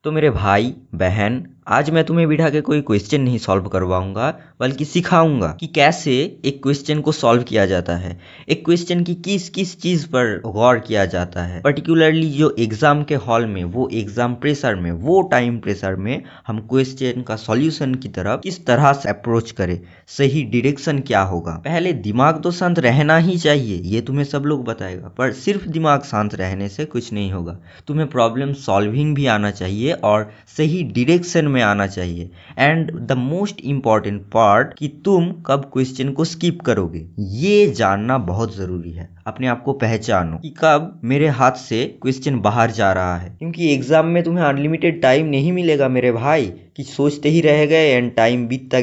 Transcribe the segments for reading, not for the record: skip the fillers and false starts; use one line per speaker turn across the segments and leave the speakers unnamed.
तो मेरे भाई बहन, आज मैं तुम्हें बिठा के कोई क्वेश्चन नहीं सॉल्व करवाऊंगा, बल्कि सिखाऊंगा कि कैसे एक क्वेश्चन को सॉल्व किया जाता है। एक क्वेश्चन की किस किस चीज पर गौर किया जाता है, पर्टिकुलरली जो एग्जाम के हॉल में, वो एग्जाम प्रेशर में, वो टाइम प्रेशर में हम क्वेश्चन का सॉल्यूशन की तरफ किस तरह से अप्रोच करें, सही डायरेक्शन क्या होगा। पहले दिमाग तो शांत रहना ही चाहिए, ये तुम्हें सब लोग बताएगा, पर सिर्फ दिमाग शांत रहने से कुछ नहीं होगा। तुम्हें प्रॉब्लम सॉल्विंग भी आना चाहिए और सही डायरेक्शन में आना चाहिए। And the most important part कि तुम कब क्वेश्चन को स्किप करोगे, ये जानना बहुत जरूरी है। अपने आप को पहचानो कि कब मेरे हाथ से क्वेश्चन बाहर जा रहा है, क्योंकि एग्जाम में तुम्हें अनलिमिटेड टाइम नहीं मिलेगा मेरे भाई कि सोचते ही रह गए एंड टाइम बीतता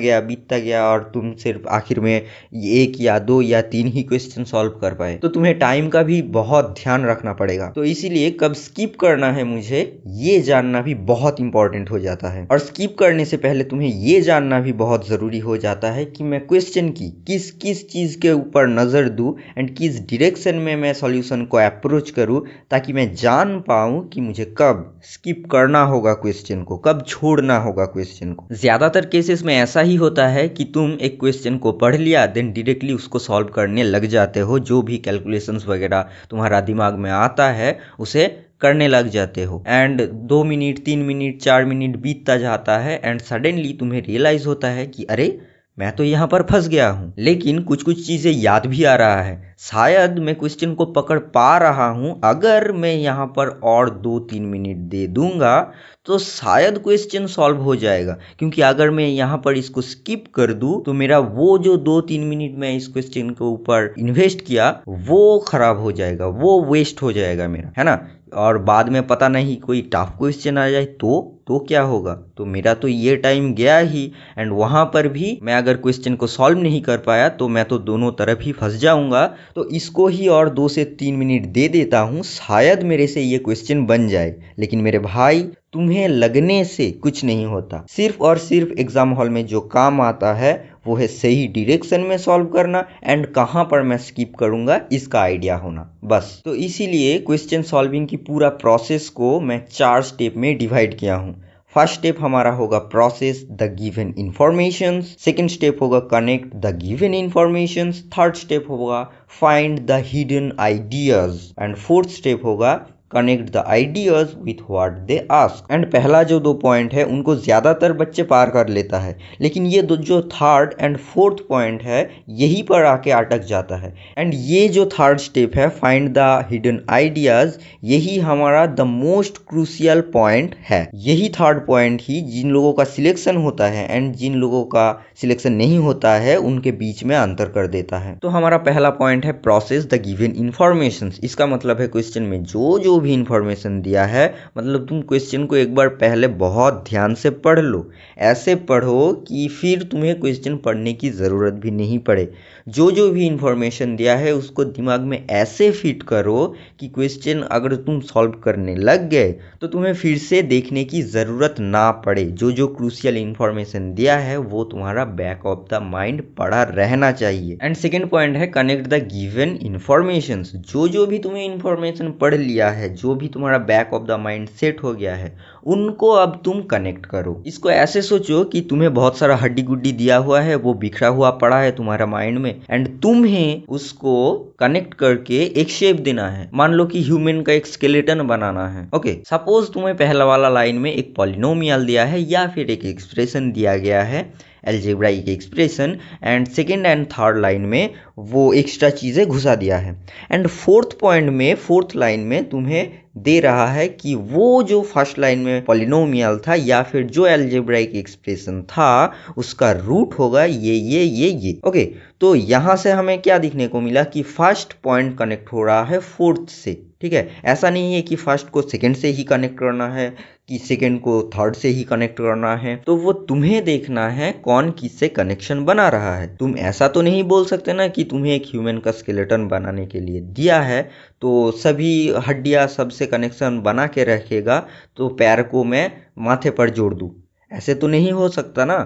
गया और तुम सिर्फ आखिर में 1 या 2 या 3 ही क्वेश्चन सॉल्व कर पाए। तो तुम्हें टाइम का भी बहुत ध्यान रखना पड़ेगा। तो इसीलिए कब स्किप करना है मुझे ये जानना भी बहुत इंपॉर्टेंट हो जाता है। और स्किप करने से पहले तुम्हें ये जानना भी बहुत जरूरी हो जाता है कि मैं क्वेश्चन की किस किस चीज के ऊपर नजर दूं एंड किस डायरेक्शन में मैं सॉल्यूशन को अप्रोच करूं, ताकि मैं जान पाऊं कि मुझे कब स्किप करना होगा क्वेश्चन को, कब छोड़ना होगा क्वेश्चन को। ज्यादातर केसेस में ऐसा ही होता है कि तुम एक क्वेश्चन को पढ़ लिया, देन डायरेक्टली उसको सॉल्व करने लग जाते हो। जो भी कैलकुलेशंस वगैरह तुम्हारा दिमाग में आता है उसे करने लग जाते हो। एंड 2 मिनट 3 मिनट 4 मिनट बीतता जाता है एंड सडनली तुम्हें रियलाइज होता है कि अरे मैं तो यहाँ पर फंस गया हूँ। लेकिन कुछ कुछ चीजें याद भी आ रहा है, शायद मैं क्वेश्चन को पकड़ पा रहा हूँ। अगर मैं यहाँ पर और 2-3 मिनट दे दूंगा तो शायद क्वेश्चन सॉल्व हो जाएगा, क्योंकि अगर मैं यहाँ पर इसको स्किप कर दूं तो मेरा वो जो 2-3 मिनट में इस क्वेश्चन के ऊपर इन्वेस्ट किया वो खराब हो जाएगा, वो वेस्ट हो जाएगा मेरा, है ना। और बाद में पता नहीं कोई टफ क्वेश्चन आ जाए तो क्या होगा। तो मेरा तो ये टाइम गया ही। एंड वहां पर भी मैं अगर क्वेश्चन को सॉल्व नहीं कर पाया तो मैं तो दोनों तरफ ही फंस जाऊंगा। तो इसको ही और 2 से 3 मिनट दे देता हूँ, शायद मेरे से ये क्वेश्चन बन जाए। लेकिन मेरे भाई, तुम्हें लगने से कुछ नहीं होता। सिर्फ और सिर्फ एग्जाम हॉल में जो काम आता है वो है सही डायरेक्शन में सॉल्व करना एंड कहाँ पर मैं स्किप करूंगा इसका आइडिया होना, बस। तो इसीलिए क्वेश्चन सॉल्विंग की पूरा प्रोसेस को मैं 4 स्टेप में डिवाइड किया हूँ। फर्स्ट स्टेप हमारा होगा process the given informations, second step होगा connect the given informations, third step होगा find the hidden ideas and fourth step होगा connect the ideas with what they ask. And पहला जो 2 पॉइंट है उनको ज्यादातर बच्चे पार कर लेता है, लेकिन ये जो थर्ड एंड फोर्थ पॉइंट है यही पर आके अटक जाता है। एंड ये जो थर्ड स्टेप है फाइंड द हिडन आइडियाज, यही हमारा द मोस्ट क्रूशियल पॉइंट है। यही थर्ड पॉइंट ही जिन लोगों का सिलेक्शन होता है एंड जिन लोगों का सिलेक्शन नहीं होता है उनके बीच में अंतर कर देता है। तो हमारा पहला पॉइंट है प्रोसेस द गिवन इंफॉर्मेशन। इसका मतलब है क्वेश्चन में जो भी इंफॉर्मेशन दिया है, मतलब तुम क्वेश्चन को एक बार पहले बहुत ध्यान से पढ़ लो। ऐसे पढ़ो कि फिर तुम्हें क्वेश्चन पढ़ने की जरूरत भी नहीं पड़े। जो भी इंफॉर्मेशन दिया है उसको दिमाग में ऐसे फिट करो कि क्वेश्चन अगर तुम सॉल्व करने लग गए तो तुम्हें फिर से देखने की जरूरत ना पड़े। जो क्रूशियल इंफॉर्मेशन दिया है वो तुम्हारा बैक ऑफ द माइंड पड़ा रहना चाहिए। एंड सेकेंड पॉइंट है कनेक्ट द गिवन इंफॉर्मेशन। जो भी तुम्हें इंफॉर्मेशन पढ़ लिया है, जो भी तुम्हारा back of the mind set हो गया है, उनको अब तुम कनेक्ट करो। इसको ऐसे सोचो कि तुम्हें बहुत सारा हड्डी गुड्डी दिया हुआ है, वो बिखरा हुआ पड़ा है तुम्हारा माइंड में एंड तुम्हें उसको कनेक्ट करके एक शेप देना है। मान लो कि ह्यूमन का एक स्केलेटन बनाना है। ओके, सपोज तुम्हें पहला वाला लाइन में एक पॉलिनोमियल दिया है या फिर एक एक्सप्रेशन दिया गया है, algebraic expression, and second and third line में वो एक्स्ट्रा चीजें घुसा दिया है। एंड फोर्थ पॉइंट में, फोर्थ लाइन में तुम्हें दे रहा है कि वो जो फर्स्ट लाइन में पॉलिनोमियल था या फिर जो एल्जेब्राइक एक्सप्रेशन था उसका रूट होगा ये। ओके, तो यहां से हमें क्या दिखने को मिला कि फर्स्ट पॉइंट कनेक्ट हो रहा है फोर्थ से। ठीक है, ऐसा नहीं है कि फर्स्ट को सेकंड से ही कनेक्ट करना है कि सेकंड को थर्ड से ही कनेक्ट करना है। तो वो तुम्हें देखना है कौन किससे कनेक्शन बना रहा है। तुम ऐसा तो नहीं बोल सकते ना कि तुम्हें एक ह्यूमन का स्केलेटन बनाने के लिए दिया है तो सभी हड्डियां सबसे कनेक्शन बना के रखेगा तो पैर को मैं माथे पर जोड़ दूं, ऐसे तो नहीं हो सकता ना।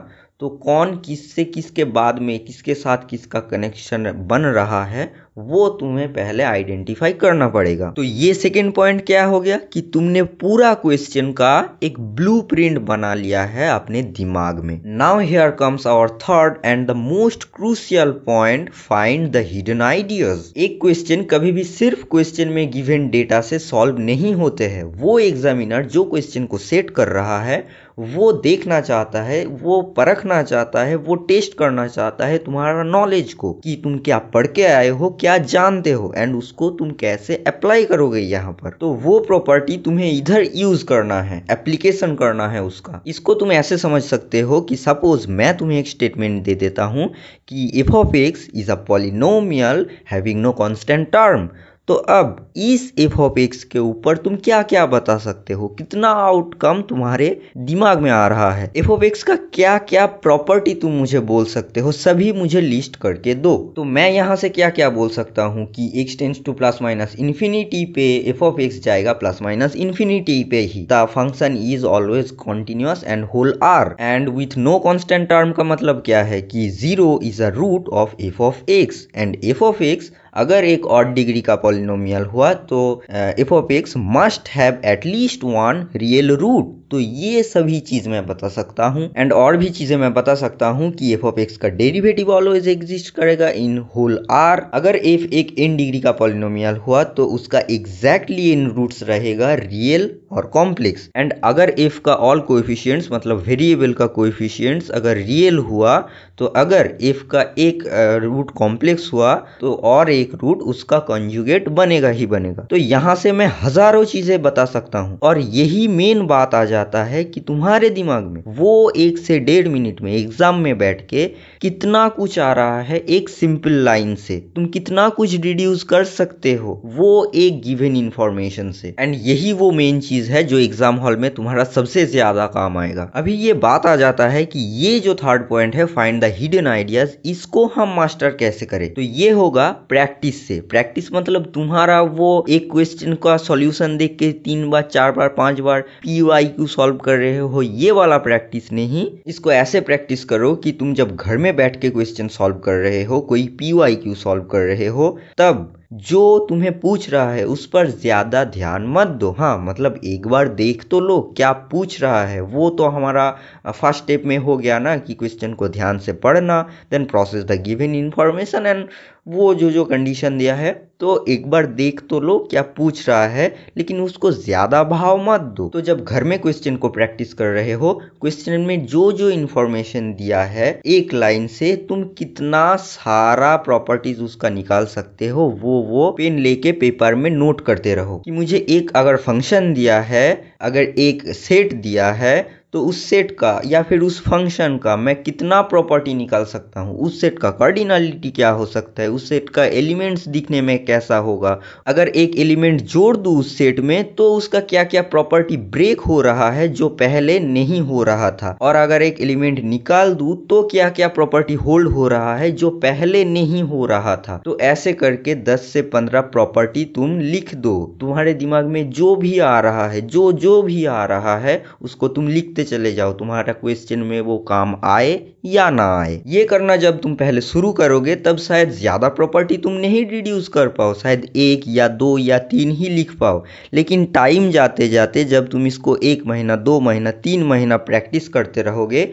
तो कौन किससे किसके बाद में किसके साथ किसका कनेक्शन बन रहा है वो तुम्हें पहले आइडेंटिफाई करना पड़ेगा। तो ये सेकेंड पॉइंट क्या हो गया कि तुमने पूरा क्वेश्चन का एक ब्लूप्रिंट बना लिया है अपने दिमाग में। Now here comes our third and the most crucial point, find the hidden ideas. एक क्वेश्चन कभी भी सिर्फ क्वेश्चन में गिवन डेटा से सॉल्व नहीं होते हैं। वो एग्जामिनर जो क्वेश्चन को सेट कर रहा है वो देखना चाहता है, वो परखना चाहता है, वो टेस्ट करना चाहता है तुम्हारा नॉलेज को कि तुम क्या पढ़ के आए हो, क्या जानते हो, एंड उसको तुम कैसे अप्लाई करोगे यहाँ पर। तो वो प्रॉपर्टी तुम्हें इधर यूज करना है, एप्लीकेशन करना है उसका। इसको तुम ऐसे समझ सकते हो कि सपोज मैं तुम्हें एक स्टेटमेंट दे देता हूँ कि F of X is a polynomial having no constant term. तो अब इस एफ ऑफ एक्स के ऊपर तुम क्या क्या बता सकते हो, कितना आउटकम तुम्हारे दिमाग में आ रहा है, एफ ऑफ एक्स का क्या क्या प्रॉपर्टी तुम मुझे बोल सकते हो, सभी मुझे लिस्ट करके दो। तो मैं यहाँ से क्या क्या बोल सकता हूँ कि x tends to plus minus infinity पे एफ ऑफ एक्स जाएगा प्लस माइनस इन्फिनिटी पे ही। The function is always continuous and whole R and with no constant term का मतलब क्या है कि 0 is a root of f of x and f of x अगर एक ऑड डिग्री का पॉलिनोमियल हुआ तो f of x must have at least one real root. तो ये सभी चीज मैं बता सकता हूँ एंड और भी चीजें मैं बता सकता हूँ कि एफ ऑफ एक्स का डेरिवेटिव ऑलवेज एग्जिस्ट करेगा इन होल आर। अगर एफ एक n डिग्री का पॉलिनोमियल हुआ तो उसका एग्जैक्टली n रूट्स रहेगा रियल और कॉम्प्लेक्स। एंड अगर एफ का ऑल कोएफिशिएंट्स मतलब वेरिएबल का कोएफिशिएंट्स अगर रियल हुआ तो अगर एफ का एक रूट कॉम्प्लेक्स हुआ तो और एक रूट उसका कंजुगेट बनेगा ही बनेगा। तो यहाँ से मैं हजारों चीजें बता सकता हूँ और यही मेन बात आ जाता है कि तुम्हारे दिमाग में वो 1 से 1.5 मिनट में एग्जाम में बैठ के कितना कुछ आ रहा है एक सिंपल लाइन से, तुम कितना कुछ डिड्यूस कर सकते हो वो एक गिवन इंफॉर्मेशन से। एंड यही वो मेन चीज है जो एग्जाम हॉल में तुम्हारा सबसे ज्यादा काम आएगा। अभी ये बात आ जाता है कि ये जो थर्ड पॉइंट है फाइंड द हिडन आइडियाज, इसको हम मास्टर कैसे करें। तो ये होगा प्रैक्टिस से। प्रैक्टिस मतलब तुम्हारा वो एक क्वेश्चन का सॉल्यूशन देख के 3 बार 4 बार 5 बार PYQ सॉल्व कर रहे हो, ये वाला प्रैक्टिस नहीं। इसको ऐसे प्रैक्टिस करो कि तुम जब घर में बैठ के क्वेश्चन सॉल्व कर रहे हो, कोई PYQ सॉल्व कर रहे हो, तब जो तुम्हें पूछ रहा है उस पर ज्यादा ध्यान मत दो। हाँ मतलब एक बार देख तो लो क्या पूछ रहा है। वो तो हमारा फर्स्ट स्टेप में हो गया ना कि क्वेश्चन को ध्यान से पढ़ना, then process the given information and वो जो कंडीशन दिया है। तो एक बार देख तो लो क्या पूछ रहा है, लेकिन उसको ज्यादा भाव मत दो। तो जब घर में क्वेश्चन को प्रैक्टिस कर रहे हो, क्वेश्चन में जो इंफॉर्मेशन दिया है एक लाइन से तुम कितना सारा प्रॉपर्टीज उसका निकाल सकते हो, वो पेन लेके पेपर में नोट करते रहो कि मुझे एक अगर फंक्शन दिया है, अगर एक सेट दिया है तो उस सेट का या फिर उस फंक्शन का मैं कितना प्रॉपर्टी निकाल सकता हूँ, उस सेट का कार्डिनलिटी क्या हो सकता है, उस सेट का एलिमेंट्स दिखने में कैसा होगा, अगर एक एलिमेंट जोड़ दूँ उस सेट में तो उसका क्या क्या प्रॉपर्टी ब्रेक हो रहा है जो पहले नहीं हो रहा था, और अगर एक एलिमेंट निकाल दूँ तो क्या क्या प्रॉपर्टी होल्ड हो रहा है जो पहले नहीं हो रहा था। तो ऐसे करके 10 से 15 प्रॉपर्टी तुम लिख दो। तुम्हारे दिमाग में जो भी आ रहा है, जो भी आ रहा है उसको तुम लिखते चले जाओ, तुम्हारा क्वेश्चन में वो काम आए या ना आए। ये करना जब तुम पहले शुरू करोगे तब शायद ज्यादा प्रॉपर्टी तुम नहीं रिड्यूस कर पाओ, शायद 1 या 2 या 3 ही लिख पाओ। लेकिन टाइम जाते जाते जब तुम इसको 1 महीना 2 महीना 3 महीना प्रैक्टिस करते रहोगे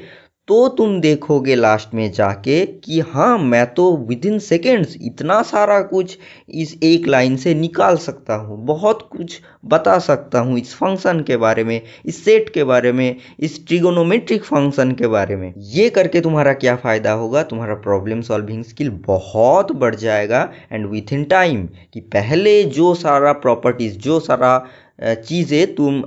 तो तुम देखोगे लास्ट में जाके कि हाँ मैं तो विद इन सेकेंड्स इतना सारा कुछ इस एक लाइन से निकाल सकता हूँ, बहुत कुछ बता सकता हूँ इस फंक्शन के बारे में, इस सेट के बारे में, इस ट्रिगोनोमेट्रिक फंक्शन के बारे में। ये करके तुम्हारा क्या फायदा होगा, तुम्हारा प्रॉब्लम सॉल्विंग स्किल बहुत बढ़ जाएगा एंड विथ इन टाइम कि पहले जो सारा प्रॉपर्टीज जो सारा चीज़ें तुम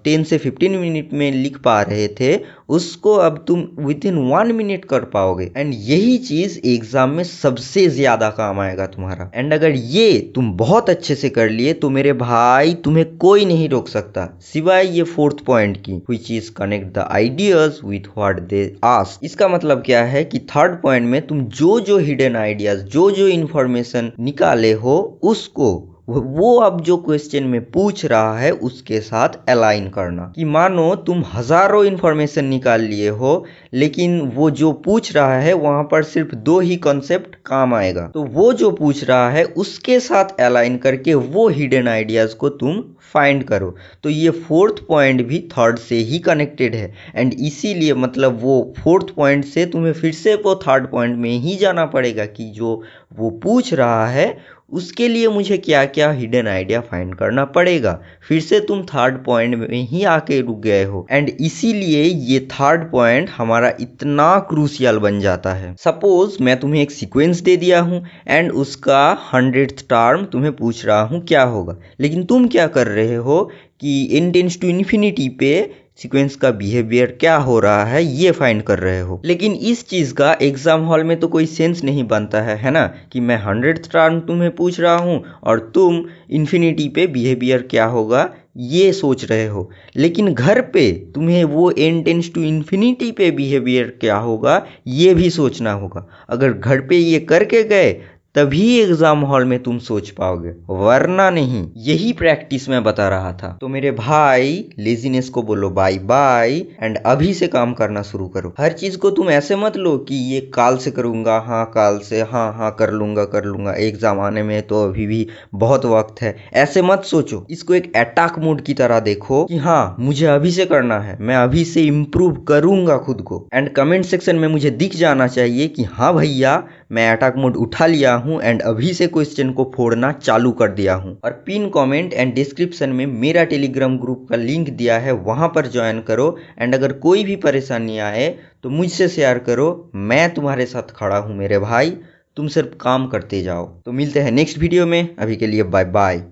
10 से 15 मिनट में लिख पा रहे थे उसको अब तुम विद इन 1 मिनट कर पाओगे। एंड यही चीज़ एग्जाम में सबसे ज़्यादा काम आएगा तुम्हारा। एंड अगर ये तुम बहुत अच्छे से कर लिए तो मेरे भाई तुम्हें कोई नहीं रोक सकता सिवाय ये 4th पॉइंट की, which is connect the ideas with what they ask. इसका मतलब क्या है कि 3rd पॉइंट में तुम जो हिडन आइडियाज जो इंफॉर्मेशन निकाले हो उसको वो अब जो क्वेश्चन में पूछ रहा है उसके साथ अलाइन करना। कि मानो तुम हजारों इंफॉर्मेशन निकाल लिए हो, लेकिन वो जो पूछ रहा है वहां पर सिर्फ 2 ही कॉन्सेप्ट काम आएगा, तो वो जो पूछ रहा है उसके साथ अलाइन करके वो हिडन आइडियाज को तुम फाइंड करो। तो ये 4th पॉइंट भी 3rd से ही कनेक्टेड है, एंड इसीलिए मतलब वो 4th पॉइंट से तुम्हें फिर से वो 3rd पॉइंट में ही जाना पड़ेगा कि जो वो पूछ रहा है उसके लिए मुझे क्या क्या हिडन आइडिया फाइंड करना पड़ेगा। फिर से तुम 3rd पॉइंट में ही आके रुक गए हो, एंड इसीलिए ये 3rd पॉइंट हमारा इतना क्रूशियल बन जाता है। सपोज मैं तुम्हें एक सीक्वेंस दे दिया हूँ एंड उसका 100th टर्म तुम्हें पूछ रहा हूँ क्या होगा, लेकिन तुम क्या कर रहे हो कि n टेंड्स टू इन्फिनिटी पे सीक्वेंस का बिहेवियर क्या हो रहा है ये फाइंड कर रहे हो। लेकिन इस चीज का एग्जाम हॉल में तो कोई सेंस नहीं बनता है ना, कि मैं 100th टर्म तुम्हें पूछ रहा हूँ और तुम इन्फिनिटी पे बिहेवियर क्या होगा ये सोच रहे हो। लेकिन घर पे तुम्हें वो n टेंड्स टू इन्फिनिटी पे बिहेवियर क्या होगा ये भी सोचना होगा। अगर घर पे ये करके गए तभी एग्जाम हॉल में तुम सोच पाओगे, वरना नहीं। यही प्रैक्टिस मैं बता रहा था। तो मेरे भाई लेजीनेस को बोलो बाय बाय एंड अभी से काम करना शुरू करो। हर चीज को तुम ऐसे मत लो कि ये काल से करूंगा, हाँ काल से, हाँ कर लूंगा, एग्जाम आने में तो अभी भी बहुत वक्त है। ऐसे मत सोचो, इसको एक अटैक मोड की तरह देखो कि हाँ मुझे अभी से करना है, मैं अभी से इम्प्रूव करूंगा खुद को। एंड कमेंट सेक्शन में मुझे दिख जाना चाहिए कि हाँ भैया मैं अटैक मोड उठा लिया हूं एंड अभी से क्वेश्चन को फोड़ना चालू कर दिया हूं। और पिन कमेंट एंड डिस्क्रिप्शन में मेरा टेलीग्राम ग्रुप का लिंक दिया है, वहां पर ज्वाइन करो। एंड अगर कोई भी परेशानी आए तो मुझसे शेयर करो, मैं तुम्हारे साथ खड़ा हूं मेरे भाई। तुम सिर्फ काम करते जाओ। तो मिलते हैं नेक्स्ट वीडियो में, अभी के लिए बाय बाय।